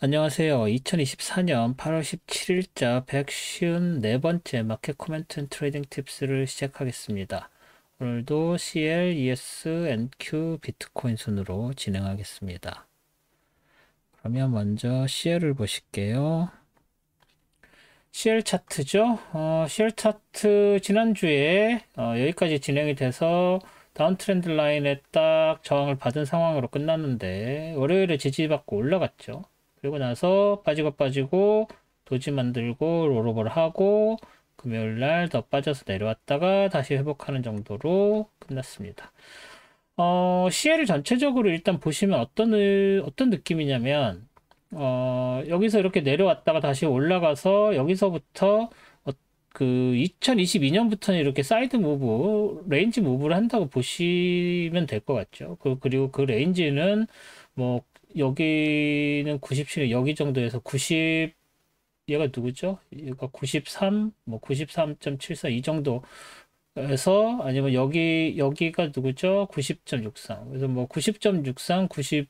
안녕하세요. 2024년 8월 17일자 154번째 마켓 코멘트 앤 트레이딩 팁스를 시작하겠습니다. 오늘도 CL, ES, NQ, 비트코인 순으로 진행하겠습니다. 그러면 먼저 CL을 보실게요. CL 차트죠. CL 차트 지난주에 여기까지 진행이 돼서 다운 트렌드 라인에 딱 저항을 받은 상황으로 끝났는데 월요일에 지지받고 올라갔죠. 그리고 나서 빠지고 도지 만들고 롤오버를 하고 금요일 날 더 빠져서 내려왔다가 다시 회복하는 정도로 끝났습니다. CL 전체적으로 일단 보시면 어떤 느낌이냐면 여기서 이렇게 내려왔다가 다시 올라가서 여기서부터 그 2022년부터는 이렇게 사이드 무브, 레인지 무브를 한다고 보시면 될 것 같죠. 그리고 그 레인지는 뭐 여기는 97, 여기 정도에서 90, 얘가 누구죠? 얘가 93, 뭐 93.74 이 정도에서 아니면 여기가 누구죠? 90.63. 그래서 뭐 90.63, 93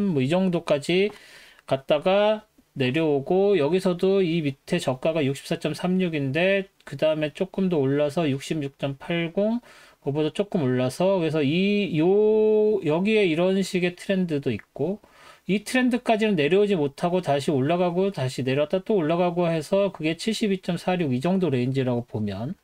뭐 이 정도까지 갔다가 내려오고 여기서도 이 밑에 저가가 64.36인데 그 다음에 조금 더 올라서 66.80 그거보다 조금 올라서 그래서 여기에 이런 식의 트렌드도 있고 이 트렌드까지는 내려오지 못하고 다시 올라가고 다시 내려왔다 또 올라가고 해서 그게 72.46 이 정도 레인지라고 보면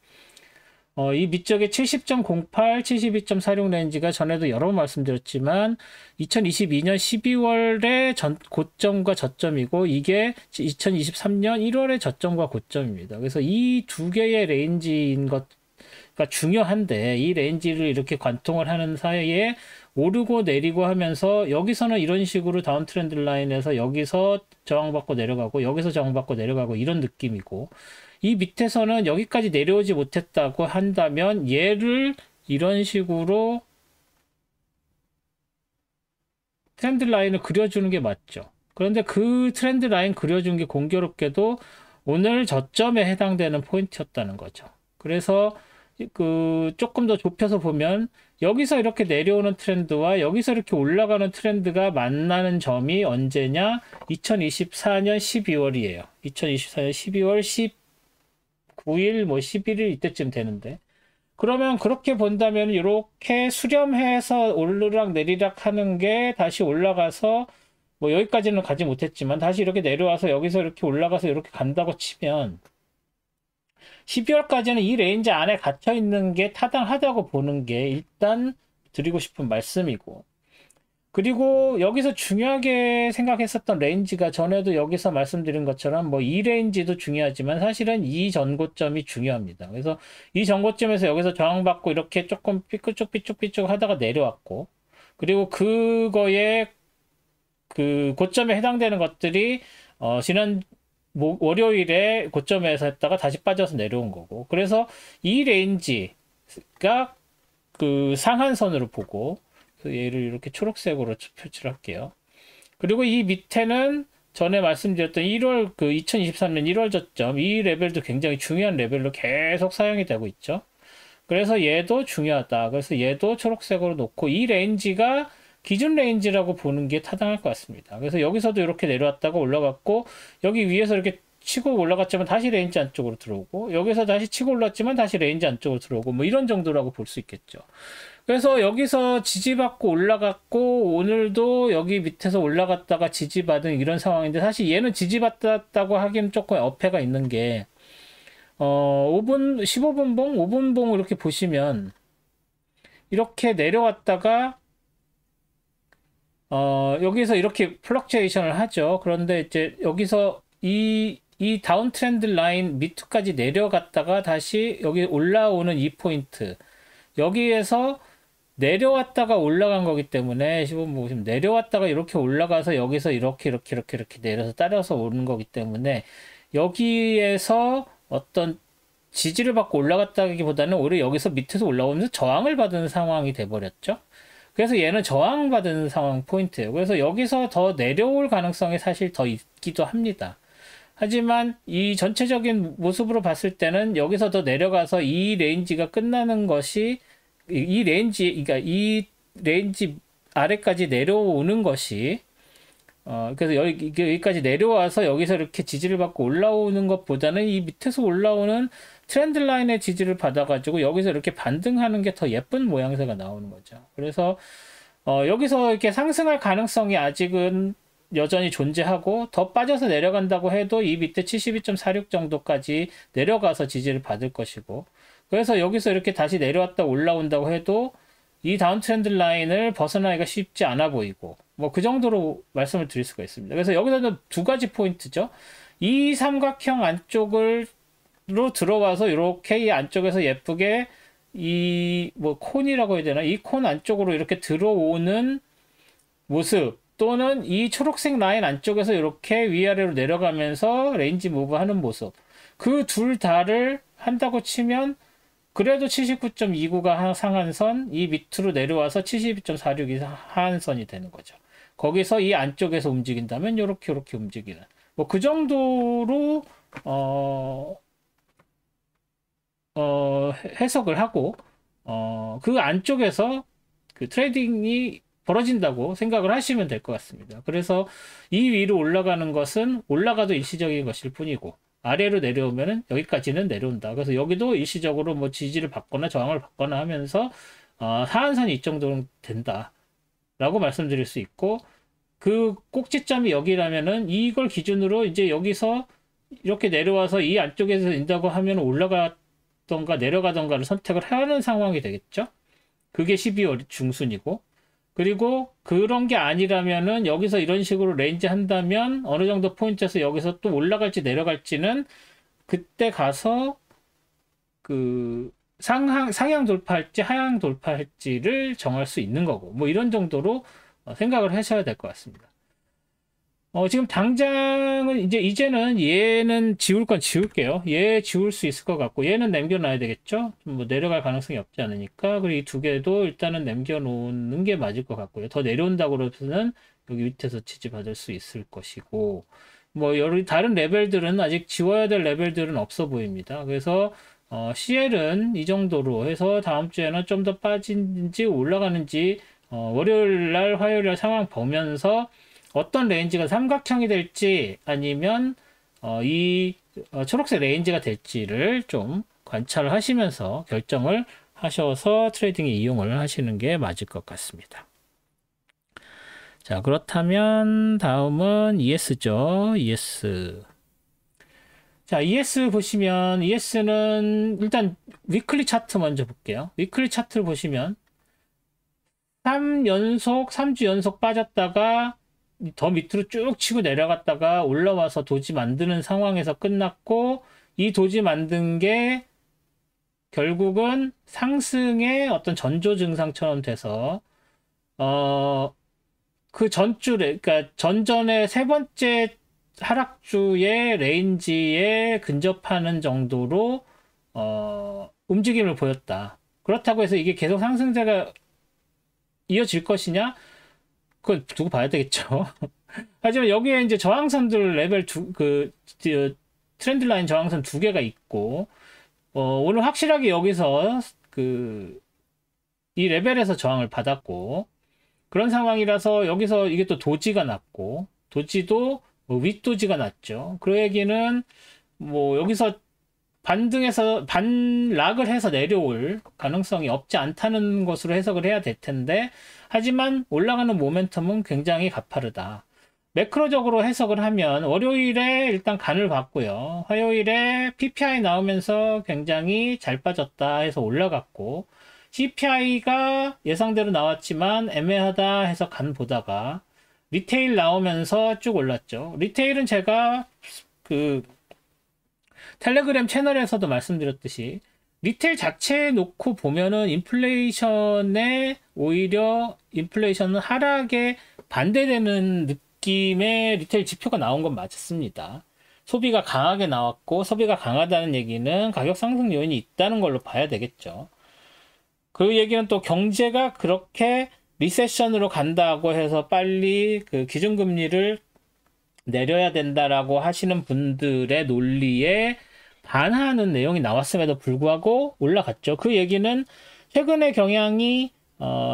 이 밑쪽에 70.08, 72.46 레인지가 전에도 여러 번 말씀드렸지만 2022년 12월의 고점과 저점이고 이게 2023년 1월의 저점과 고점입니다. 그래서 이 두 개의 레인지인 것가 중요한데 이 레인지를 이렇게 관통을 하는 사이에 오르고 내리고 하면서 여기서는 이런 식으로 다운 트렌드 라인에서 여기서 저항받고 내려가고 여기서 저항받고 내려가고 이런 느낌이고 이 밑에서는 여기까지 내려오지 못했다고 한다면 얘를 이런 식으로 트렌드 라인을 그려주는 게 맞죠. 그런데 그 트렌드 라인 그려준 게 공교롭게도 오늘 저점에 해당되는 포인트였다는 거죠. 그래서 그 조금 더 좁혀서 보면 여기서 이렇게 내려오는 트렌드와 여기서 이렇게 올라가는 트렌드가 만나는 점이 언제냐? 2024년 12월이에요. 2024년 12월 19일, 뭐 11일 이때쯤 되는데. 그러면 그렇게 본다면 이렇게 수렴해서 오르락 내리락 하는 게 다시 올라가서 뭐 여기까지는 가지 못했지만 다시 이렇게 내려와서 여기서 이렇게 올라가서 이렇게 간다고 치면 12월까지는 이 레인지 안에 갇혀 있는 게 타당하다고 보는 게 일단 드리고 싶은 말씀이고 그리고 여기서 중요하게 생각했었던 레인지가 전에도 여기서 말씀드린 것처럼 뭐 이 레인지도 중요하지만 사실은 이 전고점이 중요합니다. 그래서 이 전고점에서 여기서 저항받고 이렇게 조금 삐쭉삐쭉 하다가 내려왔고 그리고 그거에 그 고점에 해당되는 것들이 지난 월요일에 고점에서 했다가 다시 빠져서 내려온 거고 그래서 이 레인지가 그 상한선으로 보고 얘를 이렇게 초록색으로 표시를 할게요. 그리고 이 밑에는 전에 말씀드렸던 1월 그 2023년 1월 저점 이 레벨도 굉장히 중요한 레벨로 계속 사용이 되고 있죠. 그래서 얘도 중요하다. 그래서 얘도 초록색으로 놓고 이 레인지가 기준 레인지라고 보는 게 타당할 것 같습니다. 그래서 여기서도 이렇게 내려왔다가 올라갔고 여기 위에서 이렇게 치고 올라갔지만 다시 레인지 안쪽으로 들어오고 여기서 다시 치고 올랐지만 다시 레인지 안쪽으로 들어오고 뭐 이런 정도라고 볼 수 있겠죠. 그래서 여기서 지지받고 올라갔고 오늘도 여기 밑에서 올라갔다가 지지받은 이런 상황인데 사실 얘는 지지받았다고 하기엔 조금 어폐가 있는 게 5분 15분 봉 5분 봉 이렇게 보시면 이렇게 내려왔다가 여기서 이렇게 플럭츄에이션을 하죠. 그런데 이제 여기서 이 다운 트렌드 라인 밑까지 내려갔다가 다시 여기 올라오는 이 포인트 여기에서 내려왔다가 올라간 거기 때문에 15분 보시면 내려왔다가 이렇게 올라가서 여기서 이렇게 내려서 따라서 오는 거기 때문에 여기에서 어떤 지지를 받고 올라갔다기보다는 오히려 여기서 밑에서 올라오면서 저항을 받은 상황이 돼버렸죠. 그래서 얘는 저항받은 상황 포인트예요. 그래서 여기서 더 내려올 가능성이 사실 더 있기도 합니다. 하지만 이 전체적인 모습으로 봤을 때는 여기서 더 내려가서 이 레인지가 끝나는 것이 그러니까 이 레인지 아래까지 내려오는 것이 그래서 여기까지 내려와서 여기서 이렇게 지지를 받고 올라오는 것보다는 이 밑에서 올라오는 트렌드 라인의 지지를 받아가지고 여기서 이렇게 반등하는 게 더 예쁜 모양새가 나오는 거죠. 그래서 여기서 이렇게 상승할 가능성이 아직은 여전히 존재하고 더 빠져서 내려간다고 해도 이 밑에 72.46 정도까지 내려가서 지지를 받을 것이고, 그래서 여기서 이렇게 다시 내려왔다 올라온다고 해도 이 다운 트렌드 라인을 벗어나기가 쉽지 않아 보이고, 뭐 그 정도로 말씀을 드릴 수가 있습니다. 그래서 여기서는 두 가지 포인트죠. 이 삼각형 안쪽으로 들어와서 이렇게 이 안쪽에서 예쁘게 이 뭐 콘이라고 해야 되나, 이 콘 안쪽으로 이렇게 들어오는 모습, 또는 이 초록색 라인 안쪽에서 이렇게 위아래로 내려가면서 레인지 무브 하는 모습, 그 둘 다를 한다고 치면 그래도 79.29가 상한선, 이 밑으로 내려와서 72.46이 하한선이 되는 거죠. 거기서 이 안쪽에서 움직인다면 이렇게 움직이는, 뭐 그 정도로 해석을 하고, 그 안쪽에서 그 트레이딩이 벌어진다고 생각을 하시면 될 것 같습니다. 그래서 이 위로 올라가는 것은 올라가도 일시적인 것일 뿐이고, 아래로 내려오면은 여기까지는 내려온다. 그래서 여기도 일시적으로 뭐 지지를 받거나 저항을 받거나 하면서 하한선이 이 정도는 된다 라고 말씀드릴 수 있고, 그 꼭지점이 여기라면은 이걸 기준으로 이제 여기서 이렇게 내려와서 이 안쪽에서 인다고 하면 올라가던가 내려가던가를 선택을 하는 상황이 되겠죠. 그게 12월 중순이고, 그리고 그런 게 아니라면은 여기서 이런 식으로 레인지 한다면 어느 정도 포인트에서 여기서 또 올라갈지 내려갈지는 그때 가서 그 상향 돌파할지 하향 돌파할지를 정할 수 있는 거고, 뭐 이런 정도로 생각을 하셔야 될 것 같습니다. 지금 당장은 이제는 얘는 지울 건 지울게요. 얘 지울 수 있을 것 같고, 얘는 남겨놔야 되겠죠? 뭐 내려갈 가능성이 없지 않으니까. 그리고 이 두 개도 일단은 남겨놓는 게 맞을 것 같고요. 더 내려온다고 그러면은 여기 밑에서 지지받을 수 있을 것이고, 뭐 여러 다른 레벨들은 아직 지워야 될 레벨들은 없어 보입니다. 그래서 CL은 이 정도로 해서 다음 주에는 좀 더 빠진지 올라가는지 월요일 날 화요일 날 상황 보면서 어떤 레인지가 삼각형이 될지 아니면 이 초록색 레인지가 될지를 좀 관찰을 하시면서 결정을 하셔서 트레이딩에 이용을 하시는 게 맞을 것 같습니다. 자, 그렇다면 다음은 ES죠. ES. 자, ES 보시면 ES는 일단 위클리 차트 먼저 볼게요. 위클리 차트를 보시면 3주 연속 빠졌다가 더 밑으로 쭉 치고 내려갔다가 올라와서 도지 만드는 상황에서 끝났고, 이 도지 만든 게 결국은 상승의 어떤 전조 증상처럼 돼서 그 전주에, 그러니까 전전의 세 번째 하락주의 레인지에 근접하는 정도로 움직임을 보였다. 그렇다고 해서 이게 계속 상승세가 이어질 것이냐? 그건 두고 봐야 되겠죠. 하지만 여기에 이제 저항선들 레벨 트렌드 라인 저항선 두 개가 있고, 오늘 확실하게 여기서 이 레벨에서 저항을 받았고, 그런 상황이라서 여기서 이게 또 도지가 났고, 도지도 윗도지가 났죠. 그 얘기는 뭐 여기서 반락을 해서 내려올 가능성이 없지 않다는 것으로 해석을 해야 될 텐데, 하지만 올라가는 모멘텀은 굉장히 가파르다. 매크로적으로 해석을 하면 월요일에 일단 간을 봤고요. 화요일에 PPI 나오면서 굉장히 잘 빠졌다 해서 올라갔고, CPI가 예상대로 나왔지만 애매하다 해서 간 보다가 리테일 나오면서 쭉 올랐죠. 리테일은 제가 텔레그램 채널에서도 말씀드렸듯이 리테일 자체에 놓고 보면은 오히려 인플레이션은 하락에 반대되는 느낌의 리테일 지표가 나온 건 맞습니다. 소비가 강하게 나왔고, 소비가 강하다는 얘기는 가격 상승 요인이 있다는 걸로 봐야 되겠죠. 그 얘기는 또 경제가 그렇게 리세션으로 간다고 해서 빨리 그 기준금리를 내려야 된다라고 하시는 분들의 논리에 반하는 내용이 나왔음에도 불구하고 올라갔죠. 그 얘기는 최근의 경향이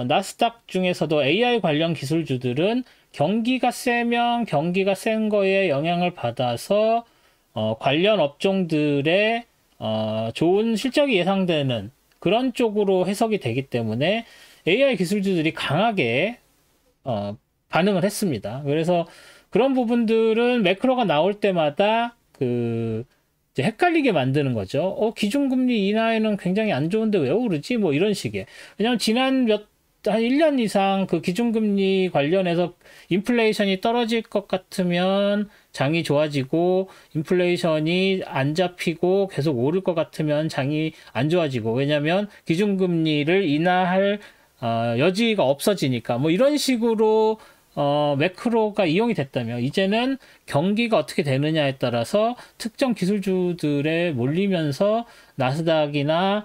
나스닥 중에서도 AI 관련 기술주들은 경기가 세면 경기가 센 거에 영향을 받아서 관련 업종들의 좋은 실적이 예상되는 그런 쪽으로 해석이 되기 때문에 AI 기술주들이 강하게 반응을 했습니다. 그래서 그런 부분들은 매크로가 나올 때마다 이제 헷갈리게 만드는 거죠. 기준금리 인하에는 굉장히 안 좋은데 왜 오르지? 뭐 이런 식의. 왜냐면 한 1년 이상 그 기준금리 관련해서 인플레이션이 떨어질 것 같으면 장이 좋아지고, 인플레이션이 안 잡히고 계속 오를 것 같으면 장이 안 좋아지고, 왜냐면 기준금리를 인하할 여지가 없어지니까, 뭐 이런 식으로 매크로가 이용이 됐다면, 이제는 경기가 어떻게 되느냐에 따라서 특정 기술주들에 몰리면서 나스닥이나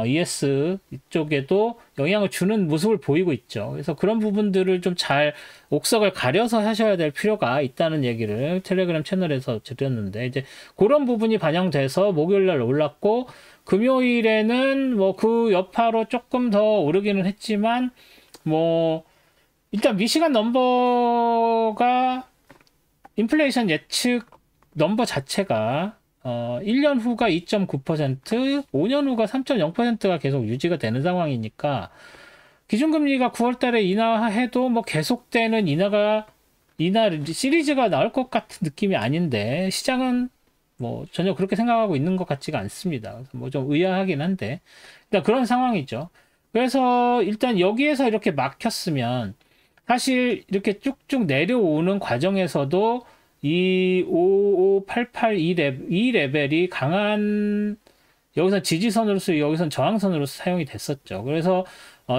ES 이쪽에도 영향을 주는 모습을 보이고 있죠. 그래서 그런 부분들을 좀 잘 옥석을 가려서 하셔야 될 필요가 있다는 얘기를 텔레그램 채널에서 드렸는데, 이제 그런 부분이 반영돼서 목요일날 올랐고, 금요일에는 뭐 그 여파로 조금 더 오르기는 했지만, 뭐 일단 미시간 넘버가 인플레이션 예측 넘버 자체가 1년 후가 2.9%, 5년 후가 3.0%가 계속 유지가 되는 상황이니까, 기준금리가 9월 달에 인하해도 뭐 계속되는 인하 시리즈가 나올 것 같은 느낌이 아닌데, 시장은 뭐 전혀 그렇게 생각하고 있는 것 같지가 않습니다. 뭐 좀 의아하긴 한데, 일단 그런 상황이죠. 그래서 일단 여기에서 이렇게 막혔으면, 사실 이렇게 쭉쭉 내려오는 과정에서도 이 5588 이 레벨이 강한, 여기서 지지선으로서 여기선 저항선으로서 사용이 됐었죠. 그래서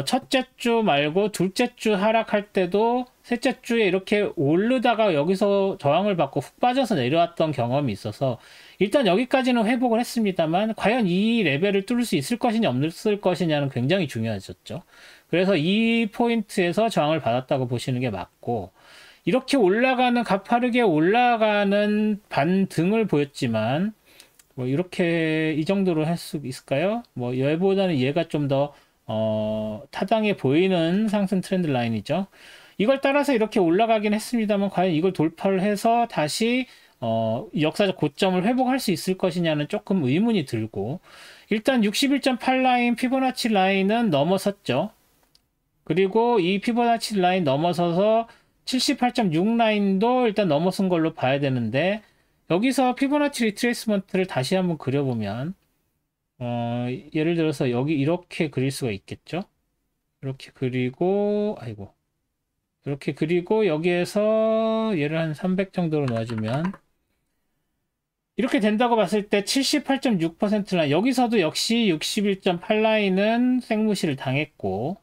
첫째 주 말고 둘째 주 하락할 때도 셋째 주에 이렇게 오르다가 여기서 저항을 받고 훅 빠져서 내려왔던 경험이 있어서, 일단 여기까지는 회복을 했습니다만 과연 이 레벨을 뚫을 수 있을 것이냐 없을 것이냐는 굉장히 중요해졌죠. 그래서 이 포인트에서 저항을 받았다고 보시는 게 맞고, 이렇게 가파르게 올라가는 반등을 보였지만, 뭐 이렇게 이 정도로 할 수 있을까요? 뭐 얘보다는 얘가 좀 더 타당해 보이는 상승 트렌드 라인이죠. 이걸 따라서 이렇게 올라가긴 했습니다만 과연 이걸 돌파를 해서 다시 역사적 고점을 회복할 수 있을 것이냐는 조금 의문이 들고, 일단 61.8 라인 피보나치 라인은 넘어섰죠. 그리고 이 피보나치 라인 넘어서서 78.6 라인도 일단 넘어선 걸로 봐야 되는데, 여기서 피보나치 리트레이스먼트를 다시 한번 그려보면, 예를 들어서 여기 이렇게 그릴 수가 있겠죠. 이렇게 그리고, 이렇게 그리고 여기에서 얘를 한 300 정도로 놔주면, 이렇게 된다고 봤을 때 78.6% 라인, 여기서도 역시 61.8 라인은 생무시를 당했고,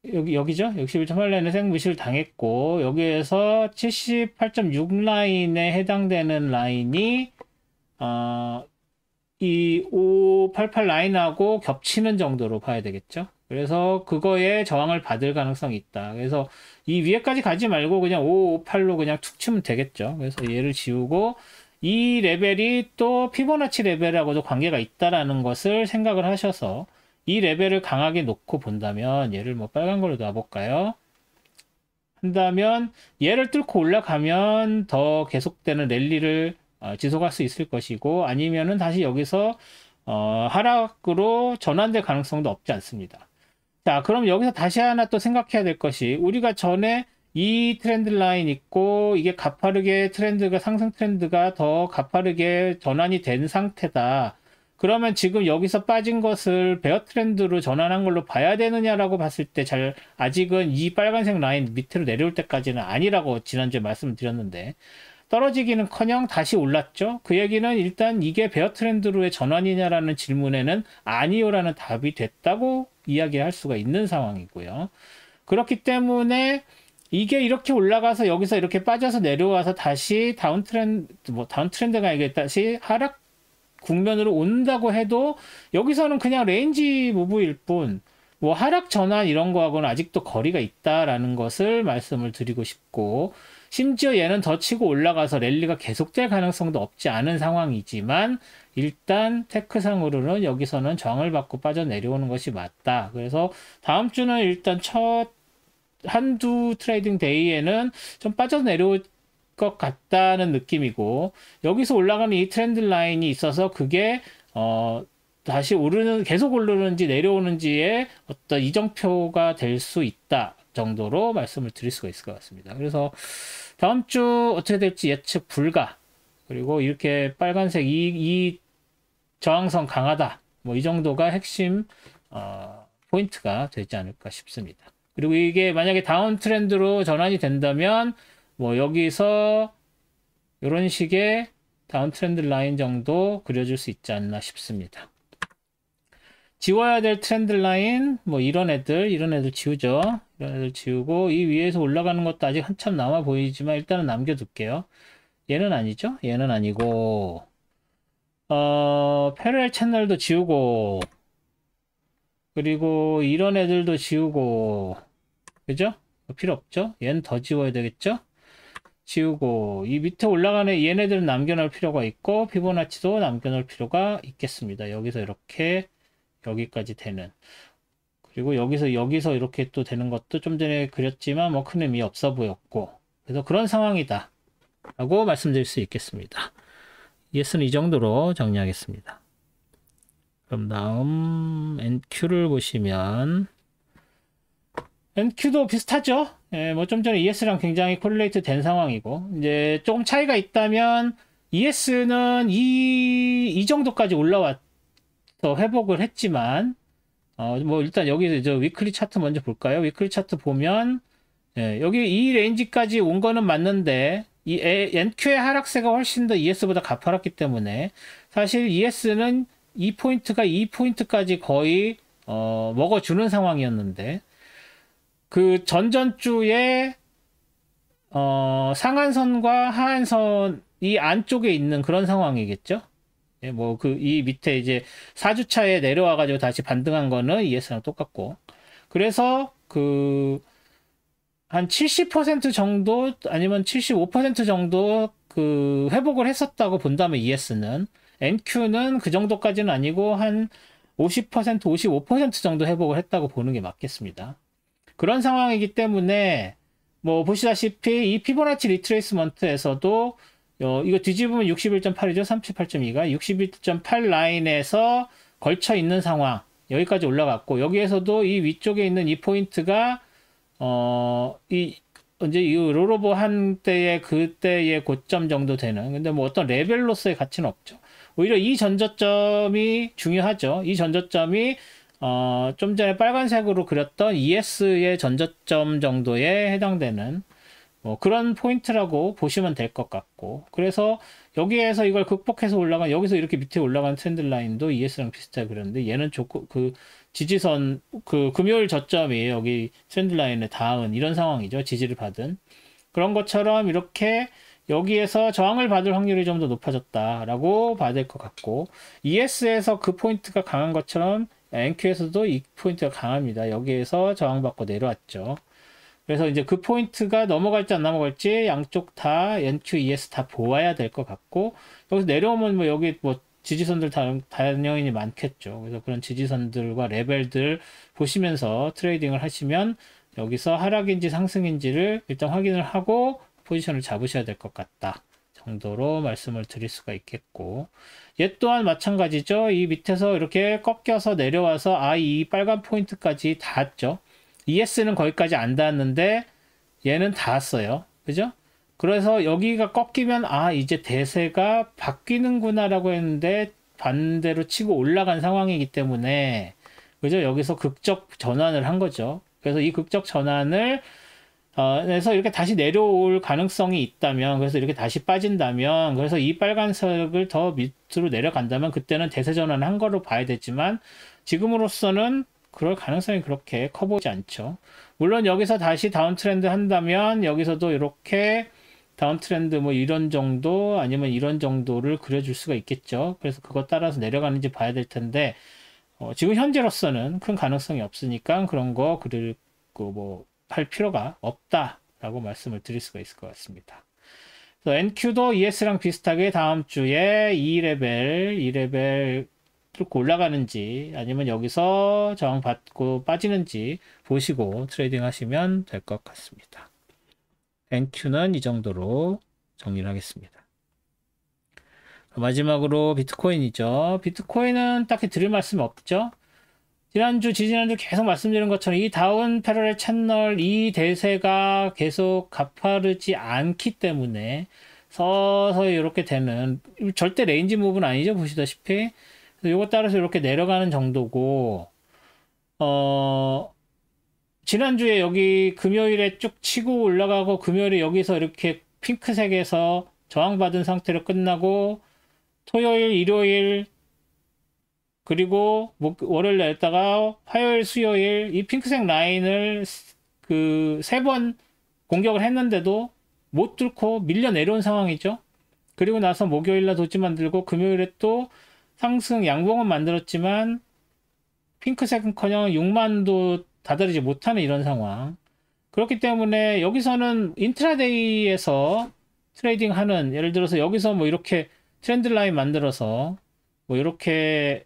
여기죠? 61.8 라인은 생무시를 당했고, 여기에서 78.6 라인에 해당되는 라인이 이 588 라인하고 겹치는 정도로 봐야 되겠죠? 그래서 그거에 저항을 받을 가능성이 있다. 그래서 이 위에까지 가지 말고 그냥 558로 그냥 툭 치면 되겠죠. 그래서 얘를 지우고, 이 레벨이 또 피보나치 레벨하고도 관계가 있다라는 것을 생각을 하셔서 이 레벨을 강하게 놓고 본다면, 얘를 뭐 빨간 걸로 놔볼까요? 한다면 얘를 뚫고 올라가면 더 계속되는 랠리를 지속할 수 있을 것이고, 아니면은 다시 여기서 하락으로 전환될 가능성도 없지 않습니다. 자, 그럼 여기서 다시 하나 또 생각해야 될 것이, 우리가 전에 이 트렌드 라인 있고, 이게 가파르게 상승 트렌드가 더 가파르게 전환이 된 상태다. 그러면 지금 여기서 빠진 것을 베어 트렌드로 전환한 걸로 봐야 되느냐라고 봤을 때, 아직은 이 빨간색 라인 밑으로 내려올 때까지는 아니라고 지난주에 말씀을 드렸는데, 떨어지기는커녕 다시 올랐죠. 그 얘기는 일단 이게 베어 트렌드로의 전환이냐라는 질문에는 아니요라는 답이 됐다고 이야기할 수가 있는 상황이고요. 그렇기 때문에 이게 이렇게 올라가서 여기서 이렇게 빠져서 내려와서 다시 다운 트렌드가 아니라 다시 하락 국면으로 온다고 해도, 여기서는 그냥 레인지 무브일 뿐, 뭐 하락 전환 이런 거하고는 아직도 거리가 있다라는 것을 말씀을 드리고 싶고, 심지어 얘는 더 치고 올라가서 랠리가 계속될 가능성도 없지 않은 상황이지만, 일단 테크상으로는 여기서는 저항을 받고 빠져 내려오는 것이 맞다. 그래서 다음 주는 일단 한두 트레이딩 데이에는 좀 빠져내려올 것 같다는 느낌이고, 여기서 올라가는 이 트렌드 라인이 있어서 그게 다시 오르는, 계속 오르는지 내려오는지의 어떤 이정표가 될 수 있다 정도로 말씀을 드릴 수가 있을 것 같습니다. 그래서 다음 주 어떻게 될지 예측 불가. 그리고 이렇게 빨간색 이 저항선 강하다. 뭐 이 정도가 핵심 포인트가 되지 않을까 싶습니다. 그리고 이게 만약에 다운 트렌드로 전환이 된다면 뭐 여기서 이런 식의 다운 트렌드 라인 정도 그려줄 수 있지 않나 싶습니다. 지워야 될 트렌드 라인 뭐 이런 애들 지우죠. 이런 애들 지우고 이 위에서 올라가는 것도 아직 한참 남아 보이지만 일단은 남겨둘게요. 얘는 아니죠. 얘는 아니고 패럴 채널도 지우고 그리고 이런 애들도 지우고 그죠? 필요 없죠. 얘는 더 지워야 되겠죠. 지우고 이 밑에 올라가는 얘네들은 남겨놓을 필요가 있고 피보나치도 남겨놓을 필요가 있겠습니다. 여기서 이렇게 여기까지 되는 그리고 여기서 이렇게 또 되는 것도 좀 전에 그렸지만 뭐 큰 의미 없어 보였고 그래서 그런 상황이다 라고 말씀드릴 수 있겠습니다. ES는 이 정도로 정리하겠습니다. 그럼 다음 NQ를 보시면 NQ도 비슷하죠. 예, 뭐 좀 전에 ES랑 굉장히 콜레이트 된 상황이고 이제 조금 차이가 있다면 ES는 이 정도까지 올라와서 회복을 했지만 뭐 일단 여기 저 위클리 차트 먼저 볼까요? 위클리 차트 보면 예, 여기 이 레인지까지 온 거는 맞는데 이 NQ의 하락세가 훨씬 더 ES보다 가파랐기 때문에 사실 ES는 이 포인트가 이 포인트까지 거의 먹어주는 상황이었는데 그 전전주에 상한선과 하한선 이 안쪽에 있는 그런 상황이겠죠. 예, 뭐 그 이 밑에 이제 4주차에 내려와 가지고 다시 반등한 거는 ES랑 똑같고 그래서 그 한 70% 정도 아니면 75% 정도 그 회복을 했었다고 본다면 ES는 NQ는 그 정도까지는 아니고 한 50%, 55% 정도 회복을 했다고 보는 게 맞겠습니다. 그런 상황이기 때문에 뭐 보시다시피 이 피보나치 리트레이스먼트에서도 이거 뒤집으면 61.8이죠. 38.2가 61.8 라인에서 걸쳐 있는 상황 여기까지 올라갔고 여기에서도 이 위쪽에 있는 이 포인트가 이제 이 롤오버 한 때의 그때의 고점 정도 되는 근데 뭐 어떤 레벨로서의 가치는 없죠. 오히려 이 전저점이 중요하죠. 이 전저점이 좀 전에 빨간색으로 그렸던 ES의 전저점 정도에 해당되는 뭐 그런 포인트라고 보시면 될 것 같고 그래서 여기에서 이걸 극복해서 올라간 여기서 이렇게 밑에 올라간 트렌드 라인도 ES랑 비슷하게 그렸는데 얘는 조금 그 지지선 그 금요일 저점이 여기 트렌드 라인에 닿은 이런 상황이죠. 지지를 받은 그런 것처럼 이렇게 여기에서 저항을 받을 확률이 좀 더 높아졌다라고 봐야 될 것 같고 ES에서 그 포인트가 강한 것처럼 NQ에서도 이 포인트가 강합니다. 여기에서 저항받고 내려왔죠. 그래서 이제 그 포인트가 넘어갈지 안 넘어갈지 양쪽 다 NQ, ES 다 보아야 될 것 같고 여기서 내려오면 뭐 여기 뭐 지지선들 당연히 많겠죠. 그래서 그런 지지선들과 레벨들 보시면서 트레이딩을 하시면 여기서 하락인지 상승인지를 일단 확인을 하고 포지션을 잡으셔야 될 것 같다 정도로 말씀을 드릴 수가 있겠고 얘 또한 마찬가지죠. 이 밑에서 이렇게 꺾여서 내려와서 이 빨간 포인트까지 닿았죠. ES는 거기까지 안 닿았는데 얘는 닿았어요. 그죠? 그래서 여기가 꺾이면 이제 대세가 바뀌는구나 라고 했는데 반대로 치고 올라간 상황이기 때문에 그죠? 여기서 극적 전환을 한 거죠. 그래서 이 극적 전환을 그래서 이렇게 다시 내려올 가능성이 있다면 그래서 이렇게 다시 빠진다면 그래서 이 빨간색을 더 밑으로 내려간다면 그때는 대세 전환한 거로 봐야 되지만 지금으로서는 그럴 가능성이 그렇게 커 보이지 않죠. 물론 여기서 다시 다운 트렌드 한다면 여기서도 이렇게 다운 트렌드 뭐 이런 정도 아니면 이런 정도를 그려줄 수가 있겠죠. 그래서 그거 따라서 내려가는지 봐야 될 텐데 지금 현재로서는 큰 가능성이 없으니까 그런 거 그리고 뭐 할 필요가 없다라고 말씀을 드릴 수가 있을 것 같습니다. 그래서 NQ도 ES랑 비슷하게 다음 주에 2레벨 뚫고 올라가는지 아니면 여기서 저항 받고 빠지는지 보시고 트레이딩 하시면 될 것 같습니다. NQ는 이 정도로 정리를 하겠습니다. 마지막으로 비트코인이죠. 비트코인은 딱히 드릴 말씀 없죠. 지난주, 지지난주 계속 말씀드린 것처럼 이 다운 패러렐 채널 이 대세가 계속 가파르지 않기 때문에 서서히 이렇게 되는, 절대 레인지 무브는 아니죠. 보시다시피. 요거 따라서 이렇게 내려가는 정도고, 지난주에 여기 금요일에 쭉 치고 올라가고 금요일에 여기서 이렇게 핑크색에서 저항받은 상태로 끝나고 토요일, 일요일, 그리고 월요일 냈다가 화요일, 수요일 이 핑크색 라인을 그 3번 공격을 했는데도 못 뚫고 밀려 내려온 상황이죠. 그리고 나서 목요일날 도지 만들고 금요일에 또 상승 양봉은 만들었지만 핑크색은커녕 6만도 다다르지 못하는 이런 상황. 그렇기 때문에 여기서는 인트라데이에서 트레이딩 하는, 예를 들어서 여기서 뭐 이렇게 트렌드 라인 만들어서 뭐 이렇게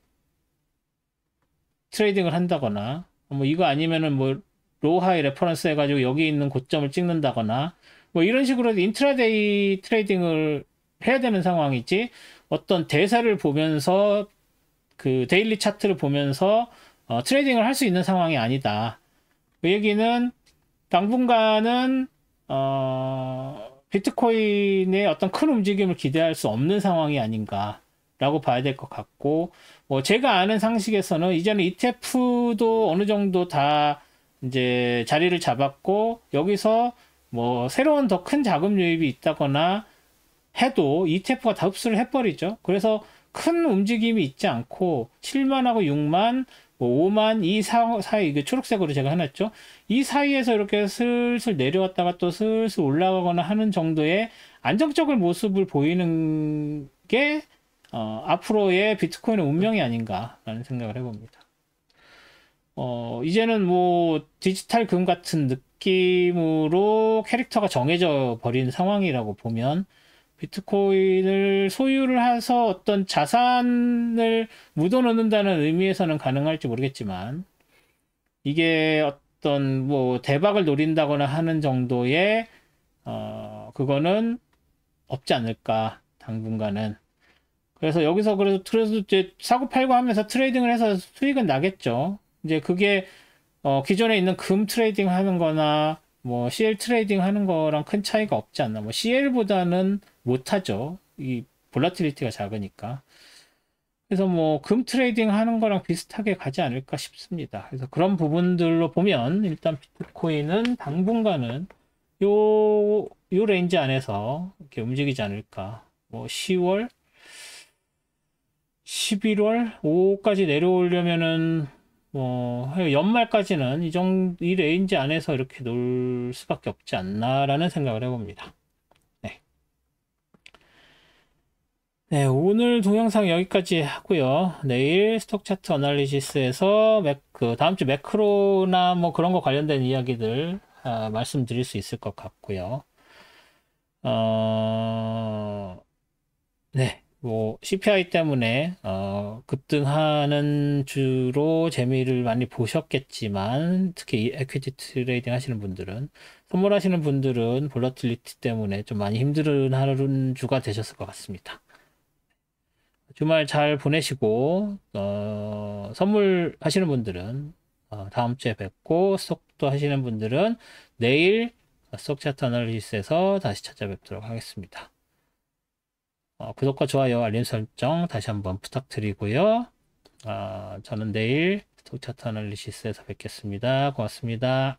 트레이딩을 한다거나, 뭐 이거 아니면은 뭐 로하이 레퍼런스 해가지고 여기 있는 고점을 찍는다거나, 뭐 이런 식으로 인트라데이 트레이딩을 해야 되는 상황이지, 어떤 대사를 보면서 그 데일리 차트를 보면서 트레이딩을 할 수 있는 상황이 아니다. 그 얘기는 당분간은 비트코인의 어떤 큰 움직임을 기대할 수 없는 상황이 아닌가라고 봐야 될 것 같고, 뭐 제가 아는 상식에서는 이제는 ETF도 어느 정도 다 이제 자리를 잡았고, 여기서 뭐 새로운 더 큰 자금 유입이 있다거나 해도 ETF가 다 흡수를 해버리죠. 그래서 큰 움직임이 있지 않고 7만하고 6만, 뭐 5만 이 사이, 그 초록색으로 제가 해놨죠. 이 사이에서 이렇게 슬슬 내려왔다가 또 슬슬 올라가거나 하는 정도의 안정적인 모습을 보이는 게 앞으로의 비트코인의 운명이 아닌가라는 생각을 해봅니다. 이제는 뭐 디지털 금 같은 느낌으로 캐릭터가 정해져 버린 상황이라고 보면, 비트코인을 소유를 해서 어떤 자산을 묻어놓는다는 의미에서는 가능할지 모르겠지만, 이게 어떤 뭐 대박을 노린다거나 하는 정도의 그거는 없지 않을까, 당분간은. 그래서 여기서 그래서 이제 사고 팔고 하면서 트레이딩을 해서 수익은 나겠죠. 이제 그게 기존에 있는 금 트레이딩 하는 거나 뭐 CL 트레이딩 하는 거랑 큰 차이가 없지 않나. 뭐 CL보다는 못하죠. 이 볼라틸리티가 작으니까. 그래서 뭐 금 트레이딩 하는 거랑 비슷하게 가지 않을까 싶습니다. 그래서 그런 부분들로 보면 일단 비트코인은 당분간은 요 레인지 안에서 이렇게 움직이지 않을까. 뭐 10월, 11월, 5까지 내려오려면은 뭐 연말까지는 이 레인지 안에서 이렇게 놀 수밖에 없지 않나라는 생각을 해봅니다. 네. 네, 오늘 동영상 여기까지 하고요. 내일 스톡 차트 어널리시스에서 다음 주 매크로나 뭐 그런 거 관련된 이야기들 말씀드릴 수 있을 것 같고요. 네. 뭐 CPI 때문에 급등하는 주로 재미를 많이 보셨겠지만, 특히 이 에퀴티 트레이딩 하시는 분들은, 선물하시는 분들은 볼러틸리티 때문에 좀 많이 힘든 하루 주가 되셨을 것 같습니다. 주말 잘 보내시고, 선물 하시는 분들은 다음 주에 뵙고, 스톡도 하시는 분들은 내일 스톡 차트 어널리시스에서 다시 찾아뵙도록 하겠습니다. 구독과 좋아요, 알림 설정 다시 한번 부탁드리고요. 저는 내일 스톡 차트 어널리시스에서 뵙겠습니다. 고맙습니다.